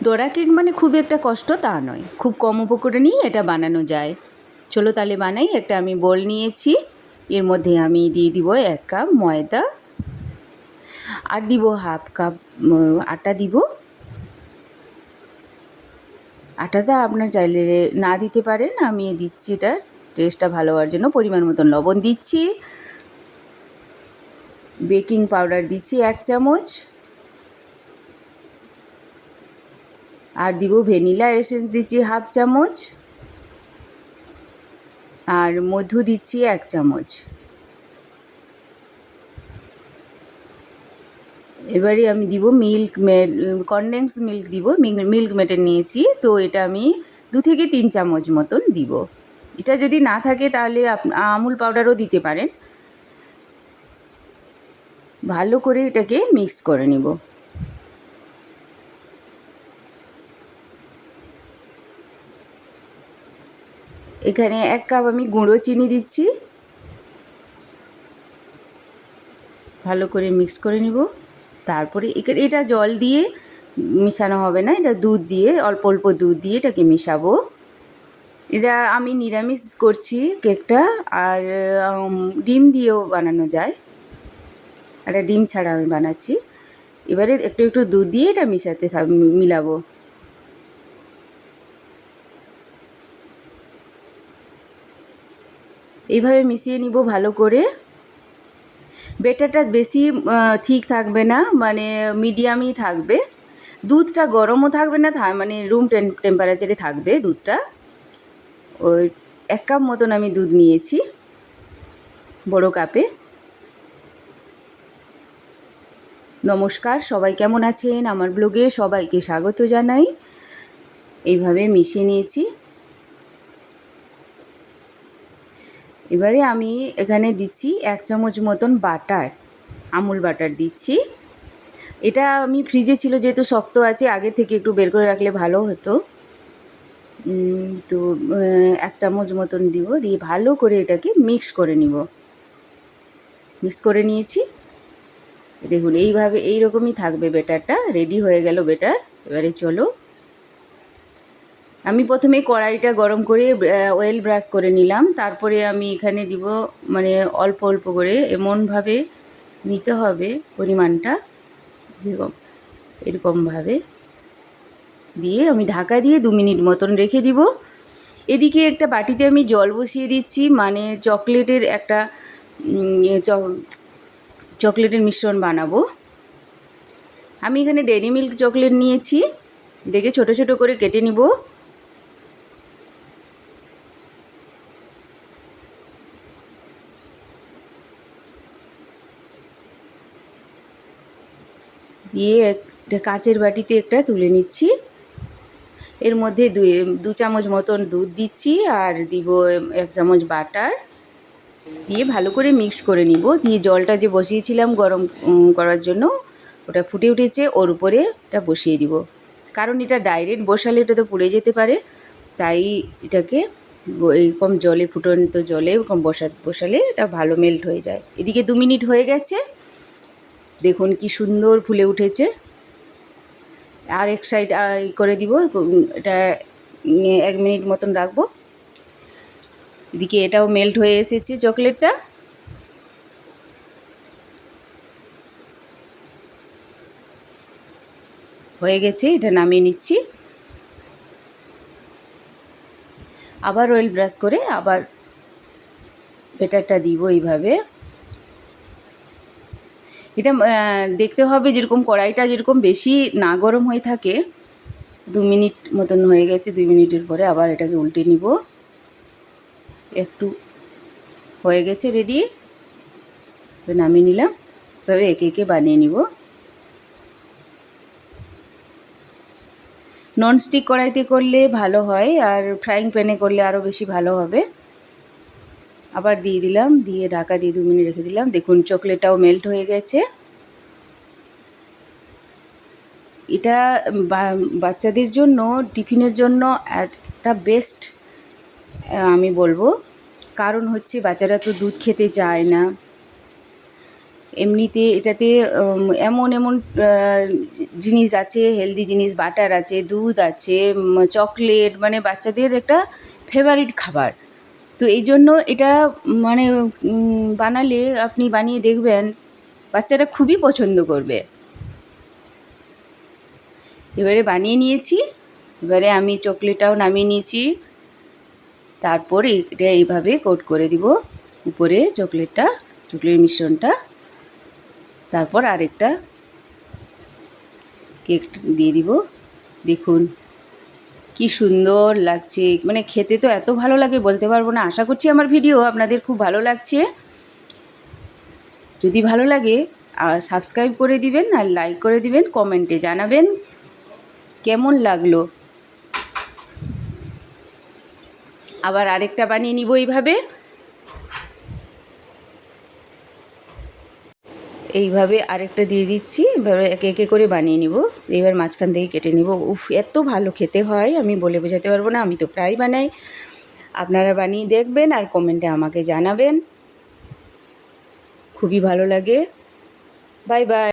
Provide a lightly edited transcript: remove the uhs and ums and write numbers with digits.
ডোরা কেক মানে খুব একটা কষ্ট তা নয়, খুব কম উপকরণেই এটা বানানো যায়। চলো তাহলে বানাই। একটা আমি বোল নিয়েছি, এর মধ্যে আমি দিয়ে দিব 1 কাপ ময়দা, আর দিব হাফ কাপ আটা দিব। আটাটা আপনার চাইলে না দিতে পারেন, আমি দিচ্ছি এটা টেস্টটা ভালো হওয়ার জন্য। পরিমাণ মতন লবণ দিচ্ছি, বেকিং পাউডার দিচ্ছি 1 চামচ, আর দিব ভ্যানিলা এসেন্স দিচ্ছি হাফ চামচ, আর মধু দিচ্ছি 1 চামচ। এবারে আমি দিব মিল্ক মেড, কনডেন্স মিল্ক দিব, মিল্ক মেডের নিয়েছি, তো এটা আমি 2 থেকে 3 চামচ মতন দিব। এটা যদি না থাকে তাহলে আমুল পাউডারও দিতে পারেন। ভালো করে এটাকে মিক্স করে নিব। এখানে 1 কাপ আমি গুঁড়ো চিনি দিচ্ছি, ভালো করে মিক্স করে নিব। তারপরে এটা জল দিয়ে মিশানো হবে না, এটা দুধ দিয়ে, অল্প অল্প দুধ দিয়ে এটাকে মিশাবো। এটা আমি নিরামিষ করছি কেকটা, আর ডিম দিয়েও বানানো যায়, এটা ডিম ছাড়া আমি বানাচ্ছি। এবারে একটু একটু দুধ দিয়ে এটা মিলাবো। এইভাবে মিশিয়ে নিব ভালো করে। ব্যাটারটা বেশি ঠিক থাকবে না, মানে মিডিয়ামই থাকবে। দুধটা গরমও থাকবে না, মানে রুম টেম্পারেচারে থাকবে দুধটা। ওই 1 কাপ মতন আমি দুধ নিয়েছি, বড় কাপে। নমস্কার, সবাই কেমন আছেন? আমার ব্লগে সবাইকে স্বাগত জানাই। এইভাবে মিশিয়ে নিয়েছি। এবারে আমি এখানে দিচ্ছি 1 চামচ মতন বাটার, আমুল বাটার দিচ্ছি। এটা আমি ফ্রিজে ছিল, যেহেতু শক্ত আছে, আগে থেকে একটু বের করে রাখলে ভালো হতো। তো 1 চামচ মতন দিব, দিয়ে ভালো করে এটাকে মিক্স করে নিব। মিক্স করে নিয়েছি, দেখুন এইভাবে এইরকমই থাকবে ব্যাটারটা। রেডি হয়ে গেল ব্যাটার। এবারে চলো, আমি প্রথমে কড়াইটা গরম করে অয়েল ব্রাশ করে নিলাম। তারপরে আমি এখানে দিব, মানে অল্প অল্প করে এমনভাবে নিতে হবে পরিমাণটা, এরকমভাবে দিয়ে আমি ঢাকা দিয়ে 2 মিনিট মতন রেখে দিব। এদিকে একটা বাটিতে আমি জল বসিয়ে দিচ্ছি, মানে চকলেটের একটা চকলেটের মিশ্রণ বানাবো। আমি এখানে ডেইরি মিল্ক চকলেট নিয়েছি, এটাকে ছোটো ছোটো করে কেটে নিব। দিয়ে একটা কাচের বাটিতে একটা তুলে নিচ্ছি। এর মধ্যে 2 চামচ মতন দুধ দিচ্ছি, আর দিব 1 চামচ বাটার, দিয়ে ভালো করে মিক্স করে নিব। দিয়ে জলটা যে বসিয়েছিলাম গরম করার জন্য, ওটা ফুটে উঠেছে, ওর উপরে এটা বসিয়ে দিব। কারণ এটা ডাইরেক্ট বসালে এটা তো পুড়ে যেতে পারে, তাই এটাকে এরকম জলে, ফুটন্ত জলে এরকম বসালে এটা ভালো মেল্ট হয়ে যায়। এদিকে 2 মিনিট হয়ে গেছে, দেখুন কি সুন্দর ফুলে উঠেছে। আর এক সাইড করে দিব, এটা 1 মিনিট মতন রাখবো। এদিকে এটাও মেল্ট হয়ে এসেছে চকলেটটা। হয়ে গেছে, এটা নামিয়ে নিচ্ছি। আবার অয়েল ব্রাশ করে আবার ব্যাটারটা দিব এইভাবে। এটা দেখতে হবে যেরকম কড়াইটা যেরকম বেশি না গরম হয়ে থাকে। 2 মিনিট মতন হয়ে গেছে, 2 মিনিটের পরে আবার এটাকে উল্টে নিব। একটু হয়ে গেছে রেডি, নামিয়ে নিলাম। এভাবে একে একে বানিয়ে নিব। ননস্টিক কড়াইতে করলে ভালো হয়, আর ফ্রাইং প্যানে করলে আরও বেশি ভালো হবে। আবার দিয়ে দিলাম, দিয়ে ঢাকা দিয়ে 2 মিনিট রেখে দিলাম। দেখুন চকলেটটাও মেল্ট হয়ে গেছে। এটা বাচ্চাদের জন্য, টিফিনের জন্য একটা বেস্ট আমি বলবো। কারণ হচ্ছে বাচ্চারা তো দুধ খেতে চায় না। এমনিতে এটাতে এমন এমন জিনিস আছে, হেলদি জিনিস, বাটার আছে, দুধ আছে, চকলেট, মানে বাচ্চাদের একটা ফেভারিট খাবার। তো এই জন্য এটা মানে বানালে আপনি বানিয়ে দেখবেন বাচ্চারা খুবই পছন্দ করবে। এবারে বানিয়ে নিয়েছি, এবারে আমি চকলেটটাও নামিয়ে নিয়েছি। তারপর এটা এইভাবে কোট করে দিব উপরে চকলেট মিশ্রণটা। তারপর আরেকটা কেক দিয়ে দিব। দেখুন কি সুন্দর লাগছে, মানে খেতে তো এত ভালো লাগে বলতে পারবো না। আশা করছি আমার ভিডিও আপনাদের খুব ভালো লাগছে। যদি ভালো লাগে সাবস্ক্রাইব করে দিবেন আর লাইক করে দিবেন, কমেন্টে জানাবেন কেমন লাগলো। আবার আরেকটা বানিয়ে নিব এইভাবে আরেকটা দিয়ে দিচ্ছি। এভাবে একে একে করে বানিয়ে নিব। এবার মাঝখান থেকে কেটে নিব। উফ, এত ভালো খেতে হয় আমি বলে বোঝাতে পারবো না। আমি তো প্রায় বানাই, আপনারা বানিয়ে দেখবেন আর কমেন্টে আমাকে জানাবেন। খুবই ভালো লাগে। Bye bye.